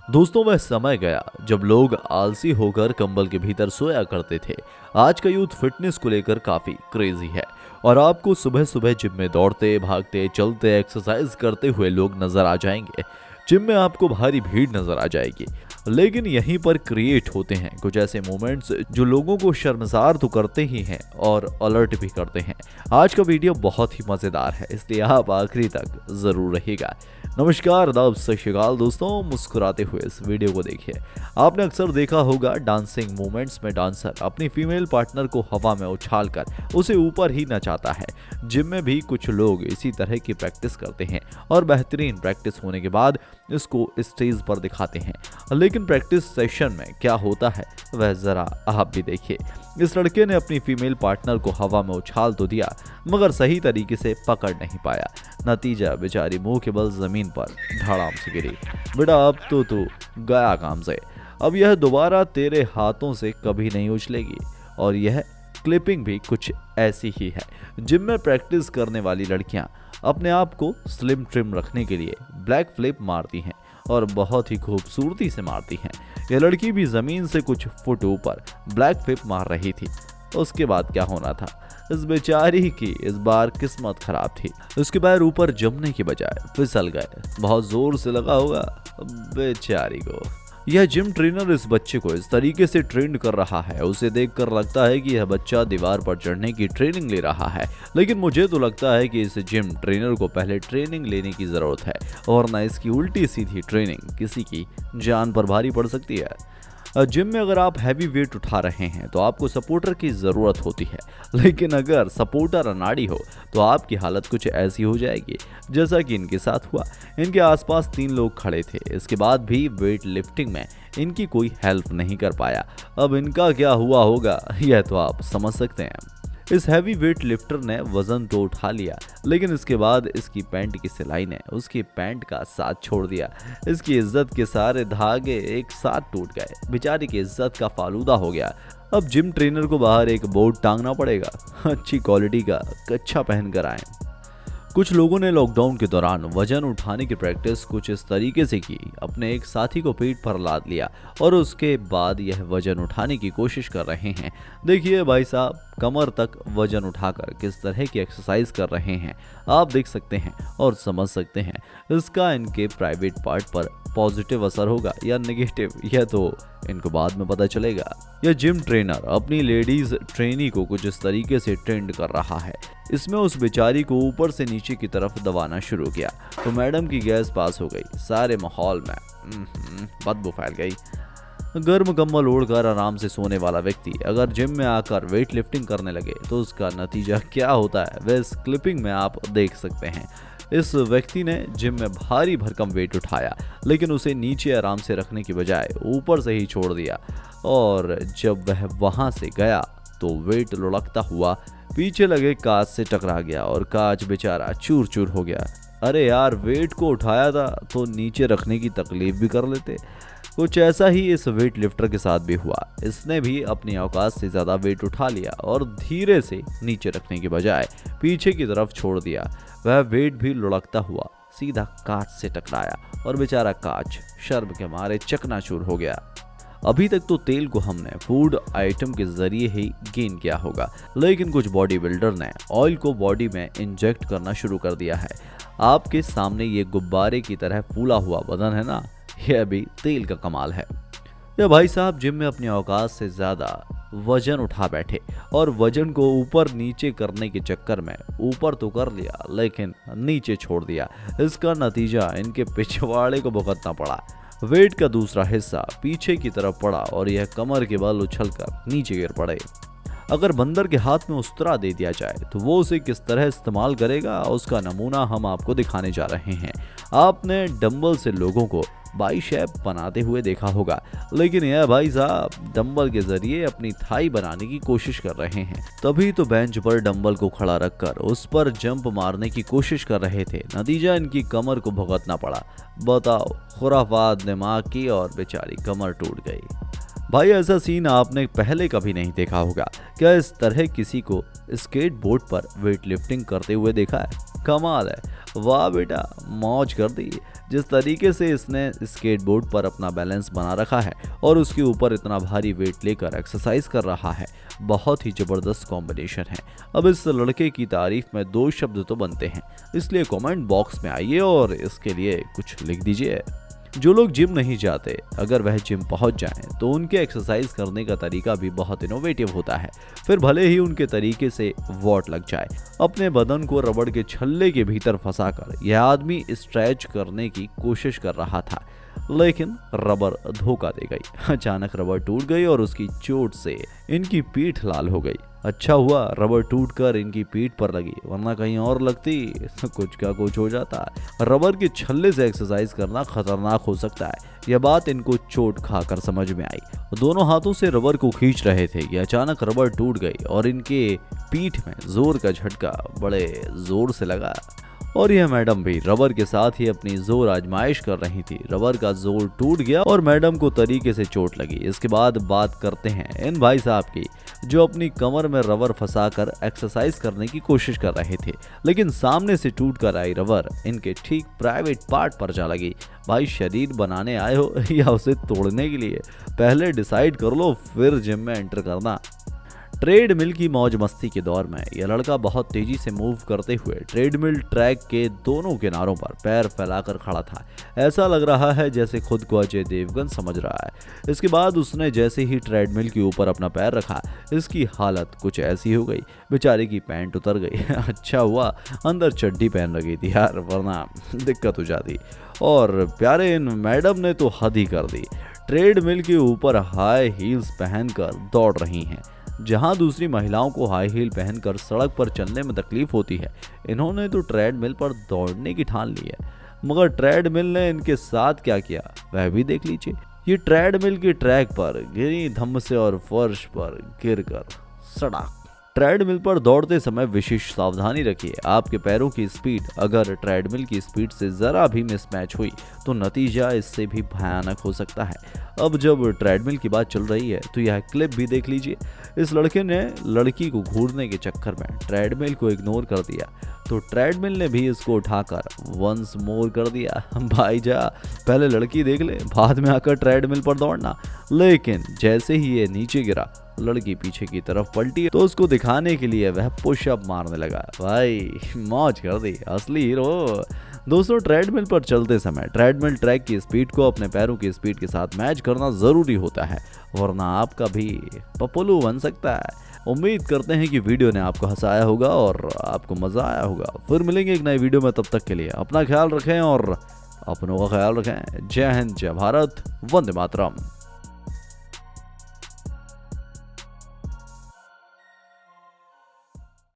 दोस्तों वह समय गया जब लोग आलसी होकर कंबल के भीतर सोया करते थे। आज का यूथ फिटनेस को लेकर काफी क्रेजी है और आपको सुबह सुबह जिम में दौड़ते भागते चलते एक्सरसाइज करते हुए लोग नजर आ जाएंगे। जिम में आपको भारी भीड़ नजर आ जाएगी। लेकिन यहीं पर क्रिएट होते हैं कुछ ऐसे मोमेंट्स जो लोगों को शर्मसार तो करते ही हैं और अलर्ट भी करते हैं। आज का वीडियो बहुत ही मजेदार है, इसलिए आप आखिरी तक जरूर रहिएगा। नमस्कार, आदाब, सत श्री अकाल दोस्तों, मुस्कुराते हुए इस वीडियो को देखिए। आपने अक्सर देखा होगा डांसिंग मूवमेंट्स में डांसर अपनी फीमेल पार्टनर को हवा में उछालकर उसे ऊपर ही नचाता है। जिम में भी कुछ लोग इसी तरह की प्रैक्टिस करते हैं और बेहतरीन प्रैक्टिस होने के बाद इसको स्टेज पर दिखाते हैं। लेकिन प्रैक्टिस सेशन में क्या होता है वह जरा आप भी देखिए। इस लड़के ने अपनी फीमेल पार्टनर को हवा में उछाल तो दिया मगर सही तरीके से पकड़ नहीं पाया। नतीजा बेचारी मुंह के बल जमीन पर धड़ाम से गिरी। बेटा अब तो तू गया काम से, अब यह दोबारा तेरे हाथों से कभी नहीं उछलेगी। और यह क्लिपिंग भी कुछ ऐसी ही है। जिम में प्रैक्टिस करने वाली लड़कियां अपने आप को स्लिम ट्रिम रखने के लिए ब्लैक फ्लिप मारती हैं और बहुत ही खूबसूरती से मारती हैं। यह लड़की भी जमीन से कुछ फुट ऊपर ब्लैक फ्लिप मार रही थी। उसके बाद क्या होना था, इस बेचारी की इस बार किस्मत खराब थी। उसके पैर ऊपर जमने के बजाय फिसल गए। बहुत जोर से लगा होगा बेचारी को। यह जिम ट्रेनर इस बच्चे को इस तरीके से ट्रेंड कर रहा है, उसे देखकर लगता है कि यह बच्चा दीवार पर चढ़ने की ट्रेनिंग ले रहा है। लेकिन मुझे तो लगता है कि इस जिम ट्रेनर को पहले ट्रेनिंग लेने की जरूरत है, और न इसकी उल्टी सीधी ट्रेनिंग किसी की जान पर भारी पड़ सकती है। जिम में अगर आप हैवी वेट उठा रहे हैं तो आपको सपोर्टर की ज़रूरत होती है, लेकिन अगर सपोर्टर अनाड़ी हो तो आपकी हालत कुछ ऐसी हो जाएगी जैसा कि इनके साथ हुआ। इनके आसपास 3 लोग खड़े थे, इसके बाद भी वेट लिफ्टिंग में इनकी कोई हेल्प नहीं कर पाया। अब इनका क्या हुआ होगा यह तो आप समझ सकते हैं। इस हैवी वेट लिफ्टर ने वजन तो उठा लिया, लेकिन इसके बाद इसकी पैंट की सिलाई ने उसकी पैंट का साथ छोड़ दिया। इसकी इज्जत के सारे धागे एक साथ टूट गए। बेचारी की इज्जत का फालूदा हो गया। अब जिम ट्रेनर को बाहर एक बोर्ड टांगना पड़ेगा, अच्छी क्वालिटी का कच्छा पहन कर आए। कुछ लोगों ने लॉकडाउन के दौरान वजन उठाने की प्रैक्टिस कुछ इस तरीके से की। अपने एक साथी को पीठ पर लाद लिया और उसके बाद यह वजन उठाने की कोशिश कर रहे हैं। देखिए भाई साहब, कमर तक वजन उठाकर किस तरह की एक्सरसाइज कर रहे हैं आप देख सकते हैं और समझ सकते हैं। इसका इनके प्राइवेट पार्ट पर पॉजिटिव असर होगा या नेगेटिव, यह तो इनको बाद में पता चलेगा। यह जिम ट्रेनर अपनी लेडीज ट्रेनी को कुछ इस तरीके से ट्रेंड कर रहा है। इसमें उस बेचारी को ऊपर से नीचे की तरफ दबाना शुरू किया तो मैडम की गैस पास हो गई। सारे माहौल में बदबू फैल गई। गर्म कंबल ओढ़कर आराम से सोने वाला व्यक्ति अगर जिम में आकर वेट लिफ्टिंग करने लगे तो उसका नतीजा क्या होता है वह इस क्लिपिंग में आप देख सकते हैं। इस व्यक्ति ने जिम में भारी भरकम वेट उठाया, लेकिन उसे नीचे आराम से रखने की बजाय ऊपर से ही छोड़ दिया, और जब वह वहां से गया तो वेट लुढ़कता हुआ पीछे लगे कांच से टकरा गया और कांच बेचारा चूर चूर हो गया। अरे यार, वेट को उठाया था तो नीचे रखने की तकलीफ भी कर लेते। कुछ ऐसा ही इस वेट लिफ्टर के साथ भी हुआ। इसने भी अपनी औकात से ज़्यादा वेट उठा लिया और धीरे से नीचे रखने के बजाय पीछे की तरफ छोड़ दिया। वह वेट भी लुढ़कता हुआ सीधा कांच से टकराया और बेचारा कांच शर्म के मारे चकनाचूर हो गया। अभी तक तो तेल को हमने फूड आइटम के जरिए ही गेन किया होगा, लेकिन कुछ बॉडी बिल्डर ने ऑयल को बॉडी में इंजेक्ट करना शुरू कर दिया है। आपके सामने ये गुब्बारे की तरह फूला हुआ बदन है ना, यह भी तेल का कमाल है। यह भाई साहब जिम में अपनी औकात से ज्यादा वजन उठा बैठे और वजन को ऊपर नीचे करने के चक्कर में ऊपर तो कर लिया लेकिन नीचे छोड़ दिया। इसका नतीजा इनके पिछवाड़े को भुगतना पड़ा। वेट का दूसरा हिस्सा पीछे की तरफ पड़ा और यह कमर के बल उछलकर नीचे गिर पड़े। अगर बंदर के हाथ में उस्तरा दे दिया जाए तो वो उसे किस तरह इस्तेमाल करेगा, उसका नमूना हम आपको दिखाने जा रहे हैं। आपने डंबल से लोगों को बाइसेप बनाते हुए देखा होगा, लेकिन यह भाई साहब डंबल के जरिए अपनी थाई बनाने की कोशिश कर रहे हैं। तभी तो बेंच पर डंबल को खड़ा रखकर उस पर जंप मारने की कोशिश कर रहे थे। नतीजा इनकी कमर को भुगतना पड़ा। बताओ, खुराफात दिमाग की और बेचारी कमर टूट गई। भाई ऐसा सीन आपने पहले कभी नहीं देखा होगा। क्या इस तरह किसी को स्केट बोर्ड पर वेट लिफ्टिंग करते हुए देखा है? कमाल है, वाह बेटा, मौज कर दी। जिस तरीके से इसने स्केटबोर्ड पर अपना बैलेंस बना रखा है और उसके ऊपर इतना भारी वेट लेकर एक्सरसाइज कर रहा है, बहुत ही जबरदस्त कॉम्बिनेशन है। अब इस लड़के की तारीफ में 2 शब्द तो बनते हैं, इसलिए कमेंट बॉक्स में आइए और इसके लिए कुछ लिख दीजिए। जो लोग जिम नहीं जाते, अगर वह जिम पहुंच जाएं तो उनके एक्सरसाइज करने का तरीका भी बहुत इनोवेटिव होता है। फिर भले ही उनके तरीके से वॉट लग जाए, अपने बदन को रबड़ के छल्ले के भीतर फंसाकर यह आदमी स्ट्रेच करने की कोशिश कर रहा था, लेकिन रबर धोखा दे गई। अचानक रबर टूट गई और उसकी चोट से इनकी पीठ लाल हो गई। अच्छा हुआ रबर टूटकर इनकी पीठ पर लगी, वरना कहीं और लगती तो कुछ का कुछ हो जाता। रबर के छल्ले से एक्सरसाइज करना खतरनाक हो सकता है, यह बात इनको चोट खाकर समझ में आई। दोनों हाथों से रबर को खींच रहे थे कि अचानक रबर टूट गई और इनके पीठ में जोर का झटका बड़े जोर से लगा। और यह मैडम भी रबर के साथ ही अपनी जोर आजमाइश कर रही थी। रबर का जोर टूट गया और मैडम को तरीके से चोट लगी। इसके बाद बात करते हैं इन भाई साहब की, जो अपनी कमर में रबर फंसाकर एक्सरसाइज करने की कोशिश कर रहे थे, लेकिन सामने से टूट कर आई रबर इनके ठीक प्राइवेट पार्ट पर जा लगी। भाई, शरीर बनाने आए हो या उसे तोड़ने के लिए? पहले डिसाइड कर लो, फिर जिम में एंटर करना। ट्रेडमिल की मौज मस्ती के दौर में यह लड़का बहुत तेजी से मूव करते हुए ट्रेडमिल ट्रैक के दोनों किनारों पर पैर फैलाकर खड़ा था। ऐसा लग रहा है जैसे खुद को अजय देवगन समझ रहा है। इसके बाद उसने जैसे ही ट्रेडमिल के ऊपर अपना पैर रखा, इसकी हालत कुछ ऐसी हो गई, बेचारे की पैंट उतर गई। अच्छा हुआ अंदर चड्डी पहन रखी थी यार, वरना दिक्कत हो जाती। और प्यारे इन मैडम ने तो हद ही कर दी, ट्रेडमिल के ऊपर हाई हील्स पहनकर दौड़ रही हैं। जहां दूसरी महिलाओं को हाई हील पहनकर सड़क पर चलने में तकलीफ होती है, इन्होंने तो ट्रेडमिल पर दौड़ने की ठान ली है। मगर ट्रेडमिल ने इनके साथ क्या किया वह भी देख लीजिए। ये ट्रेडमिल के ट्रैक पर गिरी धम्म से और फर्श पर गिरकर सड़ा। ट्रेडमिल पर दौड़ते समय विशेष सावधानी रखिए। आपके पैरों की स्पीड अगर ट्रेडमिल की स्पीड से ज़रा भी मिसमैच हुई तो नतीजा इससे भी भयानक हो सकता है। अब जब ट्रेडमिल की बात चल रही है तो यह क्लिप भी देख लीजिए। इस लड़के ने लड़की को घूरने के चक्कर में ट्रेडमिल को इग्नोर कर दिया, तो ट्रेडमिल ने भी इसको उठाकर वंस मोर कर दिया। भाई जा, पहले लड़की देख ले, बाद में आकर ट्रेडमिल पर दौड़ना। लेकिन जैसे ही ये नीचे गिरा, लड़की पीछे की तरफ पलटी तो उसको दिखाने के लिए वह पुशअप मारने लगा। भाई, मौज कर दी, असली हीरो। दोस्तों, ट्रेडमिल पर चलते समय ट्रेडमिल ट्रैक की स्पीड को अपने पैरों की स्पीड के साथ मैच करना ज़रूरी होता है, वरना आपका भी पपलू बन सकता है। उम्मीद करते हैं कि वीडियो ने आपको हंसाया होगा और आपको मज़ा आया होगा। फिर मिलेंगे एक नई वीडियो में, तब तक के लिए अपना ख्याल रखें और अपनों का ख्याल रखें। जय हिंद, जय भारत, वंदे मातरम।